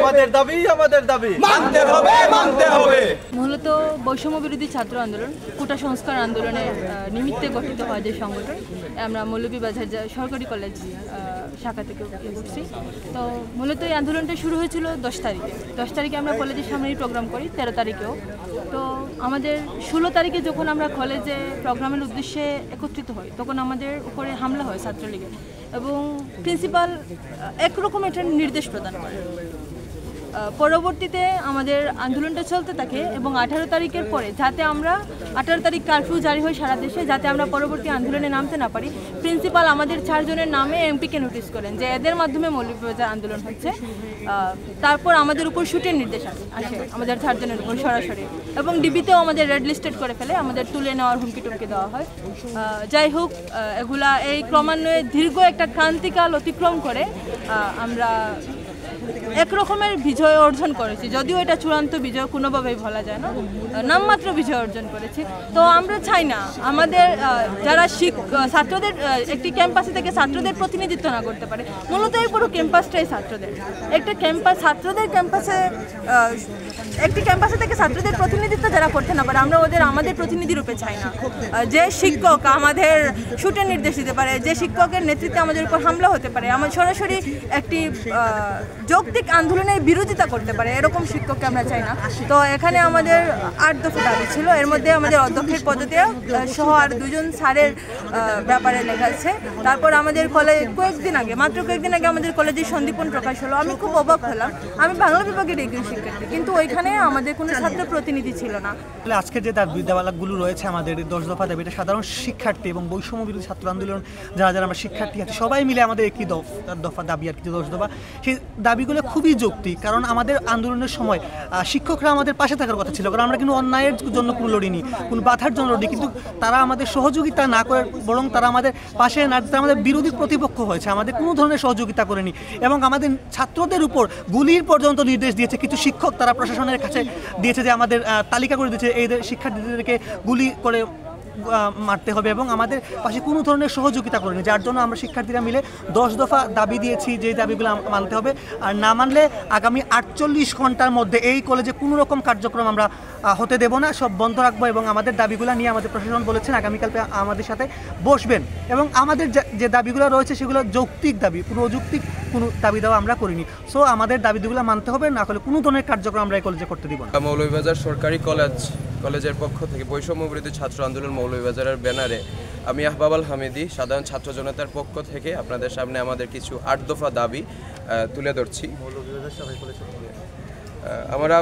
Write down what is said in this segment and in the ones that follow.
আমাদের দাবি মানতে হবে। মূলত বৈষম্য বিরোধী ছাত্র আন্দোলন কোটা সংস্কার আন্দোলনের নিমিত্তে গঠিত হয় যে সংগঠন, আমরা মৌলভীবাজার সরকারি কলেজ শাখা থেকে করছি। তো মূলত এই আন্দোলনটা শুরু হয়েছিল 10 তারিখে আমরা কলেজের সামনেই প্রোগ্রাম করি, 13 তারিখেও। তো আমাদের 16 তারিখে যখন আমরা কলেজে প্রোগ্রামের উদ্দেশ্যে একত্রিত হই, তখন আমাদের উপরে হামলা হয় ছাত্রলীগের, এবং প্রিন্সিপাল একরকম একটা নির্দেশ প্রদান করে। পরবর্তীতে আমাদের আন্দোলনটা চলতে থাকে এবং 18 তারিখের পরে, যাতে আমরা 18 তারিখ কারফিউ জারি হয় সারা দেশে, যাতে আমরা পরবর্তী আন্দোলনে নামতে না পারি, প্রিন্সিপাল আমাদের 4 জনের নামে এমপিকে নোটিশ করেন যে এদের মাধ্যমে মৌলভীবাজার আন্দোলন হচ্ছে। তারপর আমাদের উপর শুটের নির্দেশ আসে আমাদের 4 জনের উপর সরাসরি, এবং ডিবিতেও আমাদের রেড লিস্টেড করে ফেলে, আমাদের তুলে নেওয়ার হুমকি টুমকি দেওয়া হয়। যাই হোক, এগুলা এই ক্রমান্বয়ে দীর্ঘ একটা ক্রান্তিকাল অতিক্রম করে আমরা একরকমের বিজয় অর্জন করেছি, যদিও এটা চূড়ান্ত বিজয় কোনোভাবেই বলা যায় না, নামমাত্র বিজয় অর্জন করেছি। তো আমরা চাই না আমাদের যারা ছাত্রদের একটি ক্যাম্পাসে থেকে ছাত্রদের প্রতিনিধিত্ব না করতে পারে। মূলত এই পুরো ক্যাম্পাসটাই ছাত্রদের, একটা ক্যাম্পাস ছাত্রদের ক্যাম্পাসে, একটি ক্যাম্পাসে থেকে ছাত্রদের প্রতিনিধিত্ব যারা করতে না পারে, আমরা আমাদের প্রতিনিধি রূপে চাই না। যে শিক্ষক আমাদের শুটের নির্দেশ দিতে পারে, যে শিক্ষকের নেতৃত্বে আমাদের উপর হামলা হতে পারে, আমার সরাসরি একটি যৌক্তিক আন্দোলনের বিরোধিতা করতে পারে, এরকম শিক্ষককে আমরা চাই না। তো এখানে আমাদের 8 দফা দাবি ছিল, এর মধ্যে আমাদের অধ্যক্ষের পদত্যাগ সহ আর 2 জন স্যারের ব্যাপারে লেখা আছে। তারপর আমাদের মাত্র কয়েকদিন আগে আমাদের কলেজের সন্দীপন প্রকাশ হলো। আমি খুব অবাক হলাম, আমি বাংলা বিভাগের ডিগ্রি শিক্ষার্থী, কিন্তু ওইখানে আমাদের কোনো ছাত্র প্রতিনিধি ছিল না। আজকে যে দাবিগুলো রয়েছে আমাদের 10 দফা দাবি, এটা সাধারণ শিক্ষার্থী এবং বৈষম্য বিরোধী ছাত্র আন্দোলন যারা আমরা শিক্ষার্থী আছি সবাই মিলে আমাদের একটি দফা দাবি আর কিছু 10 দফা। সেই দাবিগুলো খুবই যৌক্তিক, কারণ আমাদের আন্দোলনের সময় শিক্ষকরা আমাদের পাশে থাকার কথা ছিল, কারণ আমরা কিন্তু অন্যায়ের জন্য কোনো লড়িনি, কোনো বাধার জন্য লড়িনি, কিন্তু তারা আমাদের সহযোগিতা না করে বরং তারা আমাদের পাশে না, তারা আমাদের বিরোধী প্রতিপক্ষ হয়েছে, আমাদের কোনো ধরনের সহযোগিতা করেনি, এবং আমাদের ছাত্রদের উপর গুলির পর্যন্ত নির্দেশ দিয়েছে। কিছু শিক্ষক তারা প্রশাসনের কাছে দিয়েছে যে আমাদের তালিকা করে দিয়েছে এই শিক্ষার্থীদেরকে গুলি করে মারতে হবে, এবং আমাদের পাশে কোনো ধরনের সহযোগিতা করেনি, যার জন্য আমরা শিক্ষার্থীরা মিলে 10 দফা দাবি দিয়েছি, যে দাবিগুলো মানতে হবে। আর না মানলে আগামী 48 ঘন্টার মধ্যে এই কলেজে কোনো রকম কার্যক্রম আমরা হতে দেব না, সব বন্ধ রাখবো, এবং আমাদের দাবিগুলো নিয়ে আমাদের প্রশাসন বলেছেন আগামীকাল আমাদের সাথে বসবেন, এবং আমাদের যে দাবিগুলো রয়েছে সেগুলো যৌক্তিক দাবি, পুরো অযৌক্তিক কোনো দাবি দেওয়া আমরা করিনি। সো আমাদের দাবিগুলো মানতে হবে, না হলে কোনো ধরনের কার্যক্রম আমরা এই কলেজে করতে দিব না। মৌলভীবাজার সরকারি কলেজের পক্ষ থেকে বৈষম্য বিরোধী ছাত্র আন্দোলন মৌলভীবাজারের ব্যানারে আমি আহবাব হামিদি সাধারণ ছাত্র জনতার পক্ষ থেকে আপনাদের সামনে আমাদের কিছু 8 দফা দাবি তুলে ধরছি। আমরা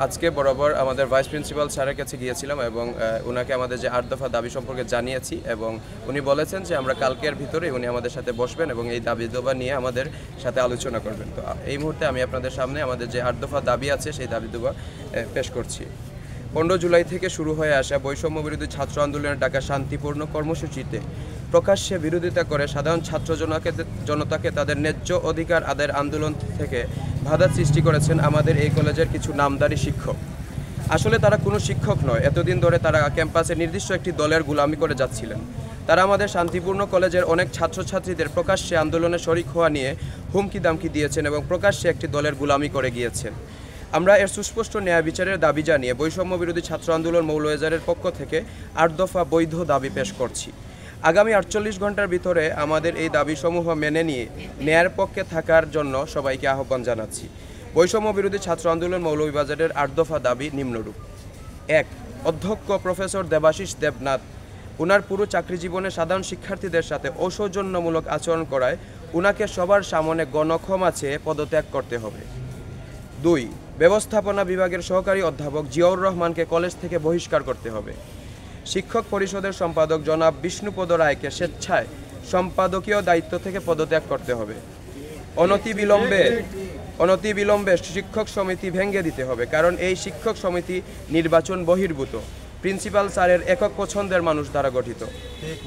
আজকে বরাবর আমাদের ভাইস প্রিন্সিপাল স্যারের কাছে গিয়েছিলাম এবং ওনাকে আমাদের যে 8 দফা দাবি সম্পর্কে জানিয়েছি, এবং উনি বলেছেন যে আমরা কালকের ভিতরে উনি আমাদের সাথে বসবেন এবং এই দাবি দফা নিয়ে আমাদের সাথে আলোচনা করবেন। তো এই মুহূর্তে আমি আপনাদের সামনে আমাদের যে 8 দফা দাবি আছে সেই দাবি দফা পেশ করছি। 15 জুলাই থেকে শুরু হয়ে আসা বৈষম্য বিরোধী ছাত্র আন্দোলনের ডাকা শান্তিপূর্ণ কর্মসূচিতে প্রকাশ্যে বিরোধিতা করে সাধারণ ছাত্র জনতাকে তাদের ন্যায্য অধিকার আদায়ের আন্দোলন থেকে বাধা সৃষ্টি করেছেন আমাদের এই কলেজের কিছু নামধারী শিক্ষক। আসলে তারা কোনো শিক্ষক নয়, এতদিন ধরে তারা ক্যাম্পাসে নির্দিষ্ট একটি দলের গোলামি করে যাচ্ছিলেন। তারা আমাদের শান্তিপূর্ণ কলেজের অনেক ছাত্রছাত্রীদের প্রকাশ্যে আন্দোলনে শরিক হওয়া নিয়ে হুমকি দামকি দিয়েছেন এবং প্রকাশ্যে একটি দলের গোলামি করে গিয়েছেন। আমরা এর সুস্পষ্ট ন্যায় বিচারের দাবি জানিয়ে বৈষম্য বিরোধী ছাত্র আন্দোলন মৌলভীবাজারের পক্ষ থেকে 8 দফা বৈধ দাবি পেশ করছি। আগামী 48 ঘন্টার ভিতরে আমাদের এই দাবিসমূহ মেনে নিয়ে ন্যায়ের পক্ষে থাকার জন্য সবাইকে আহ্বান জানাচ্ছি। বৈষম্য বিরোধী ছাত্র আন্দোলন মৌলভীবাজারের 8 দফা দাবি নিম্নরূপ। 1. অধ্যক্ষ প্রফেসর দেবাশিস দেবনাথ উনার পুরো চাকরি জীবনে সাধারণ শিক্ষার্থীদের সাথে অসৌজন্যমূলক আচরণ করায় উনাকে সবার সামনে গণক্ষমা চেয়ে পদত্যাগ করতে হবে। 2. ব্যবস্থাপনা বিভাগের সহকারী অধ্যাপক জিয়াউর রহমানকে কলেজ থেকে বহিষ্কার করতে হবে। শিক্ষক পরিষদের সম্পাদক জনাব বিষ্ণুপদ রায়কে স্বেচ্ছায় সম্পাদকীয় দায়িত্ব থেকে পদত্যাগ করতে হবে। অনতিবিলম্বে শিক্ষক সমিতি ভেঙে দিতে হবে, কারণ এই শিক্ষক সমিতি নির্বাচন বহির্ভূত, প্রিন্সিপাল স্যারের একক পছন্দের মানুষ দ্বারা গঠিত।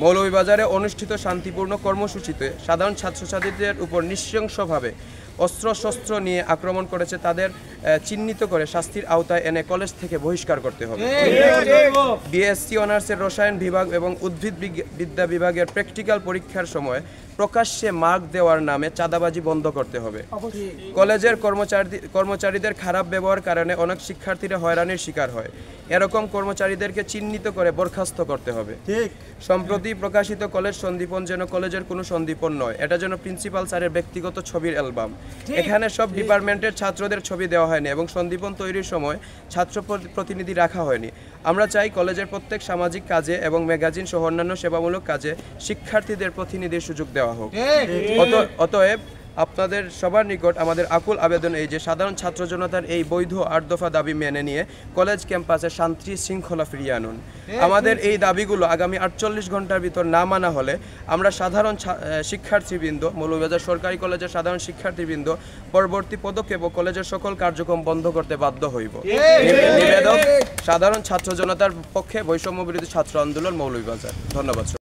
মৌলভীবাজারে অনুষ্ঠিত শান্তিপূর্ণ কর্মসূচিতে সাধারণ ছাত্রছাত্রীদের উপর নৃশংসভাবে অস্ত্রশস্ত্র নিয়ে আক্রমণ করেছে তাদের চিহ্নিত করে শাস্তির আওতায় এনে কলেজ থেকে বহিষ্কার করতে হবে। বিএসসি অনার্সের রসায়ন বিভাগ এবং উদ্ভিদ বিদ্যা বিভাগের প্র্যাকটিক্যাল পরীক্ষার সময় প্রকাশ্যে মার্ক দেওয়ার নামে চাঁদাবাজি বন্ধ করতে হবে। কলেজের কর্মচারীদের খারাপ ব্যবহার কারণে অনেক শিক্ষার্থীরা হয়রানির শিকার হয়, এরকম কর্মচারীদেরকে চিহ্নিত করে বরখাস্ত করতে হবে। সম্প্রতি প্রকাশিত কলেজ সন্দীপন যেন কলেজের কোনো সন্দীপন নয়, এটা যেন প্রিন্সিপাল স্যারের ব্যক্তিগত ছবির অ্যালবাম। এখানে সব ডিপার্টমেন্টের ছাত্রদের ছবি দেওয়া হয়নি এবং সন্দীপন তৈরির সময় ছাত্র প্রতিনিধি রাখা হয়নি। আমরা চাই কলেজের প্রত্যেক সামাজিক কাজে এবং ম্যাগাজিন সহ অন্যান্য সেবামূলক কাজে শিক্ষার্থীদের প্রতিনিধির সুযোগ দেওয়া হোক। অতএব আপনাদের সবার নিকট আমাদের আকুল আবেদন এই যে সাধারণ ছাত্র জনতার এই বৈধ 8 দফা দাবি মেনে নিয়ে কলেজ ক্যাম্পাসে শান্তি শৃঙ্খলা ফিরিয়ে আনুন। আমাদের এই দাবিগুলো আগামী 48 ঘন্টার ভিতর না মানা হলে আমরা সাধারণ শিক্ষার্থীবৃন্দ, মৌলভীবাজার সরকারি কলেজের সাধারণ শিক্ষার্থীবৃন্দ পরবর্তী পদক্ষেপ ও কলেজের সকল কার্যক্রম বন্ধ করতে বাধ্য হইব। নিবেদক সাধারণ ছাত্র জনতার পক্ষে বৈষম্য বিরোধী ছাত্র আন্দোলন মৌলভীবাজার। ধন্যবাদ।